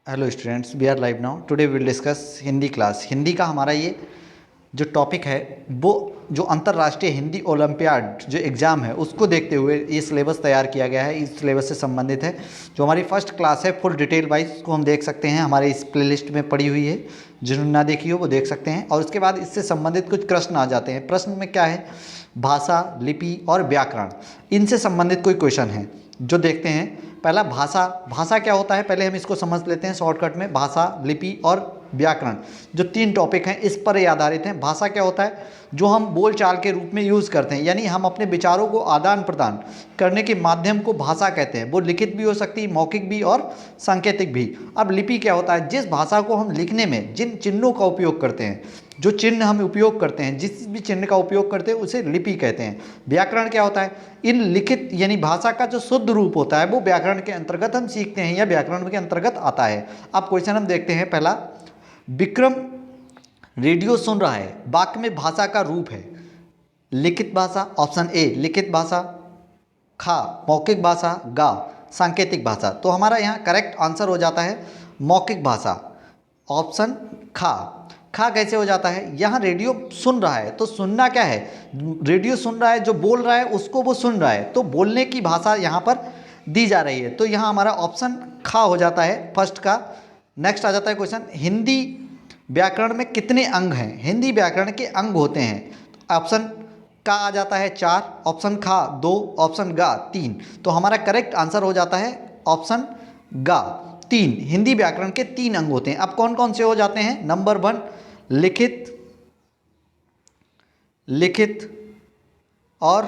Hello students, we are live now. Today will discuss Hindi class. Hindi का हमारा ये जो टॉपिक है वो जो अंतर्राष्ट्रीय हिंदी ओलंपियाड जो एग्ज़ाम है उसको देखते हुए ये सिलेबस तैयार किया गया है। इस सिलेबस से संबंधित है। जो हमारी फर्स्ट क्लास है फुल डिटेल वाइज उसको हम देख सकते हैं, हमारे इस प्लेलिस्ट में पड़ी हुई है। जिन्होंने ना देखी हो वो देख सकते हैं। और उसके बाद इससे संबंधित कुछ प्रश्न आ जाते हैं। प्रश्न में क्या है, भाषा, लिपि और व्याकरण, इनसे संबंधित कोई क्वेश्चन है जो देखते हैं। पहला भाषा। भाषा क्या होता है पहले हम इसको समझ लेते हैं शॉर्टकट में। भाषा, लिपि और व्याकरण जो तीन टॉपिक हैं इस पर ये आधारित हैं। भाषा क्या होता है, जो हम बोलचाल के रूप में यूज़ करते हैं, यानी हम अपने विचारों को आदान प्रदान करने के माध्यम को भाषा कहते हैं। वो लिखित भी हो सकती है, मौखिक भी और सांकेतिक भी। अब लिपि क्या होता है, जिस भाषा को हम लिखने में जिन चिन्हों का उपयोग करते हैं, जो चिन्ह हम उपयोग करते हैं, जिस भी चिन्ह का उपयोग करते हैं उसे लिपि कहते हैं। व्याकरण क्या होता है, इन लिखित यानी भाषा का जो शुद्ध रूप होता है वो व्याकरण के अंतर्गत हम सीखते हैं या व्याकरण के अंतर्गत आता है। अब क्वेश्चन हम देखते हैं। पहला, विक्रम रेडियो सुन रहा है, वाक्य में भाषा का रूप है लिखित भाषा, ऑप्शन ए लिखित भाषा, खा मौखिक भाषा, गा सांकेतिक भाषा। तो हमारा यहाँ करेक्ट आंसर हो जाता है मौखिक भाषा, ऑप्शन खा। खा कैसे हो जाता है, यहाँ रेडियो सुन रहा है तो सुनना क्या है, रेडियो सुन रहा है, जो बोल रहा है उसको वो सुन रहा है, तो बोलने की भाषा यहाँ पर दी जा रही है। तो यहाँ हमारा ऑप्शन खा हो जाता है फर्स्ट का। नेक्स्ट आ जाता है क्वेश्चन, हिंदी व्याकरण में कितने अंग हैं। हिंदी व्याकरण के अंग होते हैं। ऑप्शन का आ जाता है 4, ऑप्शन खा 2, ऑप्शन गा 3। तो हमारा करेक्ट आंसर हो जाता है ऑप्शन गा 3। हिंदी व्याकरण के 3 अंग होते हैं। अब कौन कौन से हो जाते हैं, नंबर 1 लिखित, लिखित और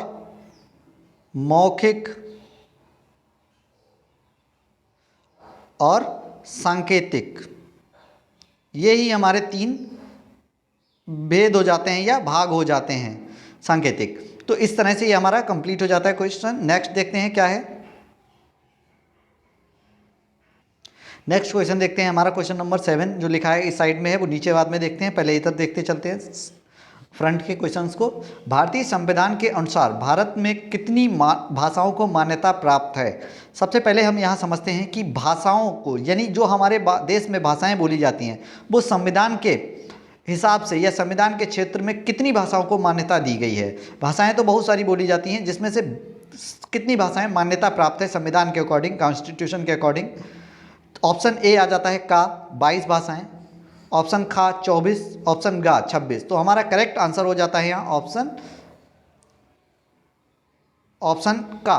मौखिक और सांकेतिक, यही हमारे 3 भेद हो जाते हैं या भाग हो जाते हैं सांकेतिक। तो इस तरह से ये हमारा कंप्लीट हो जाता है क्वेश्चन। नेक्स्ट देखते हैं क्या है। नेक्स्ट क्वेश्चन देखते हैं। हमारा क्वेश्चन नंबर 7 जो लिखा है इस साइड में है, वो नीचे बाद में देखते हैं, पहले इधर देखते चलते हैं फ्रंट के क्वेश्चंस को। भारतीय संविधान के अनुसार भारत में कितनी भाषाओं को मान्यता प्राप्त है। सबसे पहले हम यहाँ समझते हैं कि भाषाओं को, यानी जो हमारे देश में भाषाएं बोली जाती हैं वो संविधान के हिसाब से या संविधान के क्षेत्र में कितनी भाषाओं को मान्यता दी गई है। भाषाएं तो बहुत सारी बोली जाती हैं, जिसमें से कितनी भाषाएं मान्यता प्राप्त है संविधान के अकॉर्डिंग, कॉन्स्टिट्यूशन के अकॉर्डिंग। ऑप्शन ए आ जाता है का 22 भाषाएं, ऑप्शन खा 24, ऑप्शन गा 26। तो हमारा करेक्ट आंसर हो जाता है यहाँ ऑप्शन का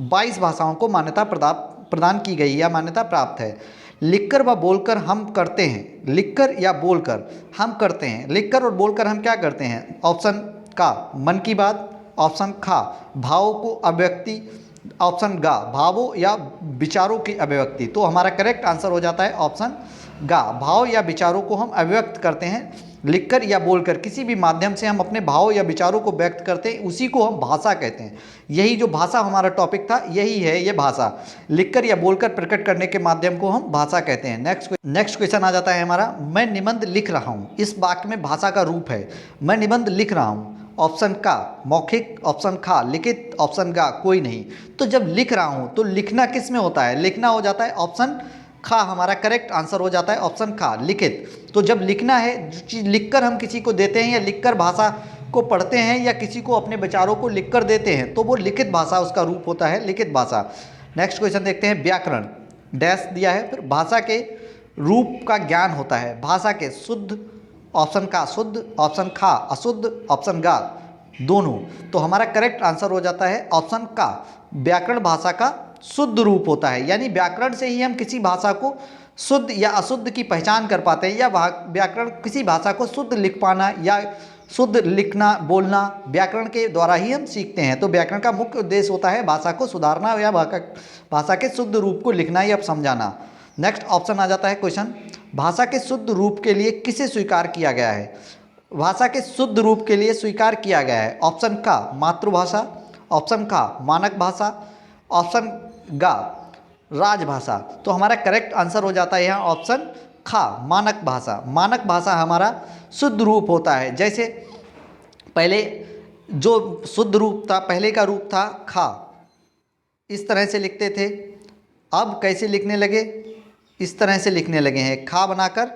22 भाषाओं को मान्यता प्रदान की गई या मान्यता प्राप्त है। लिखकर व बोलकर हम करते हैं, लिखकर या बोलकर हम करते हैं, लिखकर और बोलकर हम क्या करते हैं। ऑप्शन का मन की बात, ऑप्शन खा भावों को अभिव्यक्ति, ऑप्शन गा भावों या विचारों की अभिव्यक्ति। तो हमारा करेक्ट आंसर हो जाता है ऑप्शन गा, भाव या विचारों को हम अभिव्यक्त करते हैं। लिखकर या बोलकर किसी भी माध्यम से हम अपने भाव या विचारों को व्यक्त करते हैं, उसी को हम भाषा कहते हैं। यही जो भाषा हमारा टॉपिक था यही है ये भाषा, लिखकर या बोलकर प्रकट करने के माध्यम को हम भाषा कहते हैं। नेक्स्ट क्वेश्चन आ जाता है हमारा, मैं निबंध लिख रहा हूँ, इस वाक्य में भाषा का रूप है मैं निबंध लिख रहा हूँ। ऑप्शन का मौखिक, ऑप्शन खा लिखित, ऑप्शन गा कोई नहीं। तो जब लिख रहा हूँ तो लिखना किस में होता है, लिखना हो जाता है ऑप्शन खा। हमारा करेक्ट आंसर हो जाता है ऑप्शन खा लिखित। तो जब लिखना है, जो चीज़ लिखकर हम किसी को देते हैं या लिखकर भाषा को पढ़ते हैं या किसी को अपने विचारों को लिखकर देते हैं, तो वो लिखित भाषा उसका रूप होता है, लिखित भाषा। नेक्स्ट क्वेश्चन देखते हैं। व्याकरण डैश दिया है, फिर भाषा के रूप का ज्ञान होता है, भाषा के शुद्ध, ऑप्शन का शुद्ध, ऑप्शन खा अशुद्ध, ऑप्शन गा दोनों। तो हमारा करेक्ट आंसर हो जाता है ऑप्शन का, व्याकरण भाषा का शुद्ध रूप होता है। यानी व्याकरण से ही हम किसी भाषा को शुद्ध या अशुद्ध की पहचान कर पाते हैं, या व्याकरण किसी भाषा को शुद्ध लिख पाना या शुद्ध लिखना बोलना व्याकरण के द्वारा ही हम सीखते हैं। तो व्याकरण का मुख्य उद्देश्य होता है भाषा को सुधारना या भाषा के शुद्ध रूप को लिखना या समझाना। नेक्स्ट ऑप्शन आ जाता है क्वेश्चन, भाषा के शुद्ध रूप के लिए किसे स्वीकार किया गया है। भाषा के शुद्ध रूप के लिए स्वीकार किया गया है, ऑप्शन का मातृभाषा, ऑप्शन का मानक भाषा, ऑप्शन गा राजभाषा। तो हमारा करेक्ट आंसर हो जाता है यहाँ ऑप्शन खा मानक भाषा। मानक भाषा हमारा शुद्ध रूप होता है। जैसे पहले जो शुद्ध रूप था, पहले का रूप था खा, इस तरह से लिखते थे, अब कैसे लिखने लगे, इस तरह से लिखने लगे हैं, खा बनाकर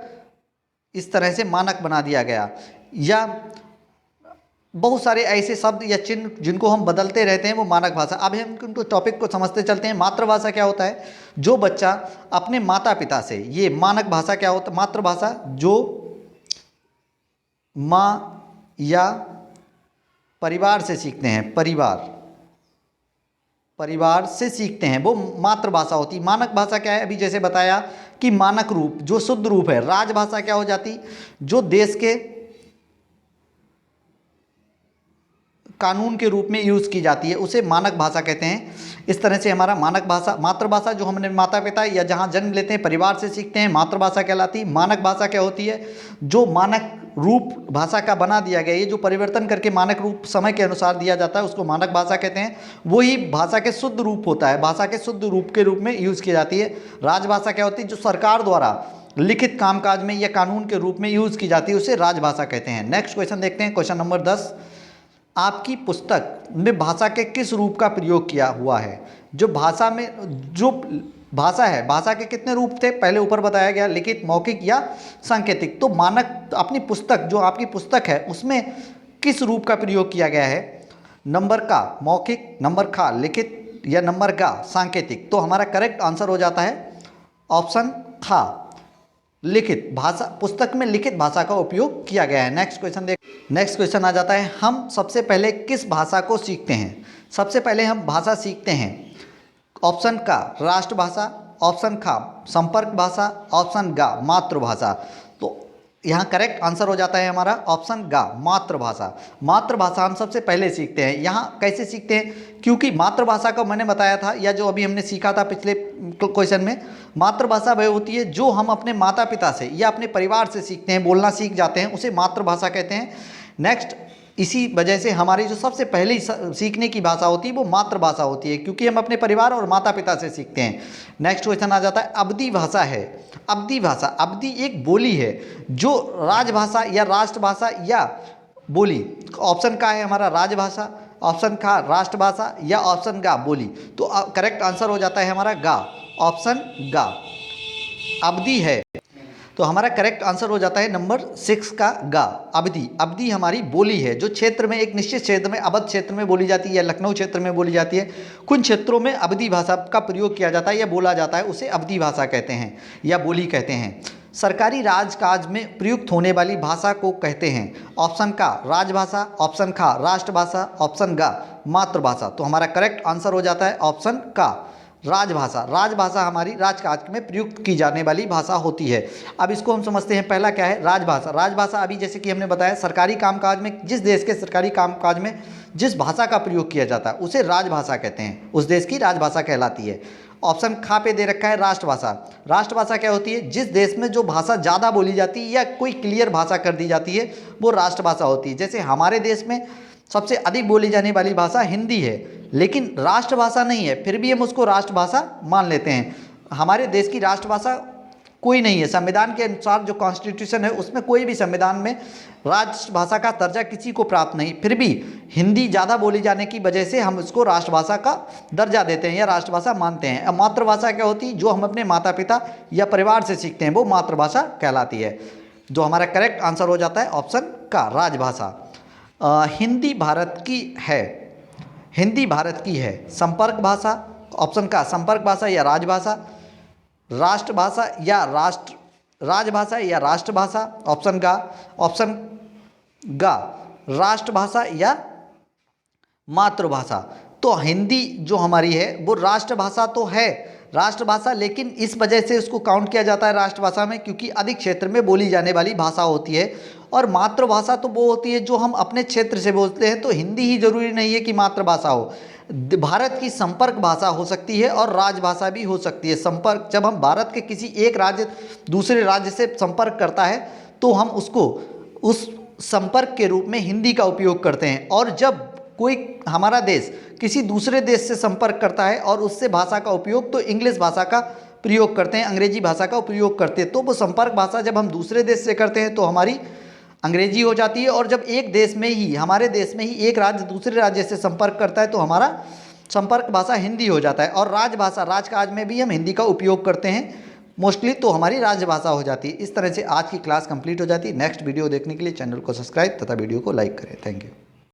इस तरह से मानक बना दिया गया। या बहुत सारे ऐसे शब्द या चिन्ह जिनको हम बदलते रहते हैं वो मानक भाषा। अब हम उनको टॉपिक को समझते चलते हैं। मातृभाषा क्या होता है? जो बच्चा अपने माता पिता से, ये मानक भाषा क्या होता है? मातृभाषा जो माँ या परिवार से सीखते हैं, परिवार से सीखते हैं, वो मातृभाषा होती है। मानक भाषा क्या है? अभी जैसे बताया कि मानक रूप जो शुद्ध रूप है। राजभाषा क्या हो जाती? जो देश के कानून के रूप में यूज़ की जाती है, उसे मानक भाषा कहते हैं। इस तरह से हमारा मानक भाषा, मातृभाषा जो हमने माता पिता या जहाँ जन्म लेते हैं परिवार से सीखते हैं, मातृभाषा कहलाती है। मानक भाषा क्या होती है? जो मानक रूप भाषा का बना दिया गया, ये जो परिवर्तन करके मानक रूप समय के अनुसार दिया जाता है उसको मानक भाषा कहते हैं। वही भाषा के शुद्ध रूप होता है, भाषा के शुद्ध रूप के रूप में यूज़ की जाती है। राजभाषा क्या होती है? जो सरकार द्वारा लिखित कामकाज में या कानून के रूप में यूज़ की जाती है, उसे राजभाषा कहते हैं। नेक्स्ट क्वेश्चन देखते हैं, क्वेश्चन नंबर 10। आपकी पुस्तक में भाषा के किस रूप का प्रयोग किया हुआ है? जो भाषा में जो भाषा है, भाषा के कितने रूप थे? पहले ऊपर बताया गया, लिखित, मौखिक या सांकेतिक। तो मानक अपनी पुस्तक, जो आपकी पुस्तक है उसमें किस रूप का प्रयोग किया गया है? नंबर का मौखिक, नंबर खा लिखित या नंबर गा सांकेतिक। तो हमारा करेक्ट आंसर हो जाता है ऑप्शन खा, लिखित भाषा। पुस्तक में लिखित भाषा का उपयोग किया गया है। नेक्स्ट क्वेश्चन देख। नेक्स्ट क्वेश्चन आ जाता है, हम सबसे पहले किस भाषा को सीखते हैं? सबसे पहले हम भाषा सीखते हैं ऑप्शन का राष्ट्रभाषा, ऑप्शन खा संपर्क भाषा, ऑप्शन गा मातृभाषा। तो यहाँ करेक्ट आंसर हो जाता है हमारा ऑप्शन गा मातृभाषा। मातृभाषा हम सबसे पहले सीखते हैं। यहाँ कैसे सीखते हैं? क्योंकि मातृभाषा को मैंने बताया था, या जो अभी हमने सीखा था पिछले क्वेश्चन में, मातृभाषा वह होती है जो हम अपने माता पिता से या अपने परिवार से सीखते हैं, बोलना सीख जाते हैं, उसे मातृभाषा कहते हैं। नेक्स्ट, इसी वजह से हमारी जो सबसे पहले सीखने की भाषा होती है वो मातृभाषा होती है, क्योंकि हम अपने परिवार और माता पिता से सीखते हैं। नेक्स्ट क्वेश्चन आ जाता है, अवधी भाषा है। अवधी भाषा, अवधी एक बोली है जो राजभाषा या राष्ट्रभाषा या बोली। ऑप्शन का है हमारा राजभाषा, ऑप्शन का राष्ट्रभाषा या ऑप्शन गा बोली। तो करेक्ट आंसर हो जाता है हमारा गा, ऑप्शन गा अवधी है। तो हमारा करेक्ट आंसर हो जाता है नंबर 6 का गा अवधी। अवधी हमारी बोली है जो क्षेत्र में, एक निश्चित क्षेत्र में, अवध क्षेत्र में बोली जाती है या लखनऊ क्षेत्र में बोली जाती है। कुछ क्षेत्रों में अवधी भाषा का प्रयोग किया जाता है या बोला जाता है, उसे अवधी भाषा कहते हैं या बोली कहते हैं। सरकारी राजकाज में प्रयुक्त होने वाली भाषा को कहते हैं ऑप्शन का राजभाषा, ऑप्शन खा राष्ट्रभाषा, ऑप्शन गा मातृभाषा। तो हमारा करेक्ट आंसर हो जाता है ऑप्शन का राजभाषा। राजभाषा हमारी राजकाज में प्रयुक्त की जाने वाली भाषा होती है। अब इसको हम समझते हैं, पहला क्या है राजभाषा। राजभाषा अभी जैसे कि हमने बताया, सरकारी कामकाज में, जिस देश के सरकारी कामकाज में जिस भाषा का प्रयोग किया जाता है उसे राजभाषा कहते हैं, उस देश की राजभाषा कहलाती है। ऑप्शन खा पे दे रखा है राष्ट्रभाषा। राष्ट्रभाषा क्या होती है? जिस देश में जो भाषा ज़्यादा बोली जाती है या कोई क्लियर भाषा कर दी जाती है वो राष्ट्रभाषा होती है। जैसे हमारे देश में सबसे अधिक बोली जाने वाली भाषा हिंदी है, लेकिन राष्ट्रभाषा नहीं है, फिर भी हम उसको राष्ट्रभाषा मान लेते हैं। हमारे देश की राष्ट्रभाषा कोई नहीं है। संविधान के अनुसार जो कॉन्स्टिट्यूशन है उसमें कोई भी संविधान में राष्ट्रभाषा का दर्जा किसी को प्राप्त नहीं, फिर भी हिंदी ज़्यादा बोली जाने की वजह से हम उसको राष्ट्रभाषा का दर्जा देते हैं या राष्ट्रभाषा मानते हैं। अब मातृभाषा क्या होती है? जो हम अपने माता पिता या परिवार से सीखते हैं वो मातृभाषा कहलाती है। जो हमारा करेक्ट आंसर हो जाता है ऑप्शन का राजभाषा। हिंदी भारत की है, हिंदी भारत की है। संपर्क भाषा, ऑप्शन का संपर्क भाषा या राजभाषा, राष्ट्रभाषा या राजभाषा या राष्ट्रभाषा, ऑप्शन का ऑप्शन गा राष्ट्रभाषा या मातृभाषा। तो हिंदी जो हमारी है वो राष्ट्रभाषा तो है, राष्ट्रभाषा, लेकिन इस वजह से उसको काउंट किया जाता है राष्ट्रभाषा में क्योंकि अधिक क्षेत्र में बोली जाने वाली भाषा होती है। और मातृभाषा तो वो होती है जो हम अपने क्षेत्र से बोलते हैं। तो हिंदी ही जरूरी नहीं है कि मातृभाषा हो, भारत की संपर्क भाषा हो सकती है और राजभाषा भी हो सकती है। संपर्क, जब हम भारत के किसी एक राज्य दूसरे राज्य से संपर्क करता है तो हम उसको उस संपर्क के रूप में हिंदी का उपयोग करते हैं। और जब कोई हमारा देश किसी दूसरे देश से संपर्क करता है और उससे भाषा का उपयोग, तो इंग्लिश भाषा का प्रयोग करते हैं, अंग्रेजी भाषा का प्रयोग करते हैं। तो वो संपर्क भाषा जब हम दूसरे देश से करते हैं तो हमारी अंग्रेजी हो जाती है। और जब एक देश में ही, हमारे देश में ही एक राज्य दूसरे राज्य से संपर्क करता है तो हमारा संपर्क भाषा हिंदी हो जाता है। और राजभाषा, राजकाज में भी हम हिंदी का उपयोग करते हैं। मोस्टली तो हमारी राजभाषा हो जाती है। इस तरह से आज की क्लास कंप्लीट हो जाती है। नेक्स्ट वीडियो देखने के लिए चैनल को सब्सक्राइब तथा वीडियो को लाइक करें। Thank you.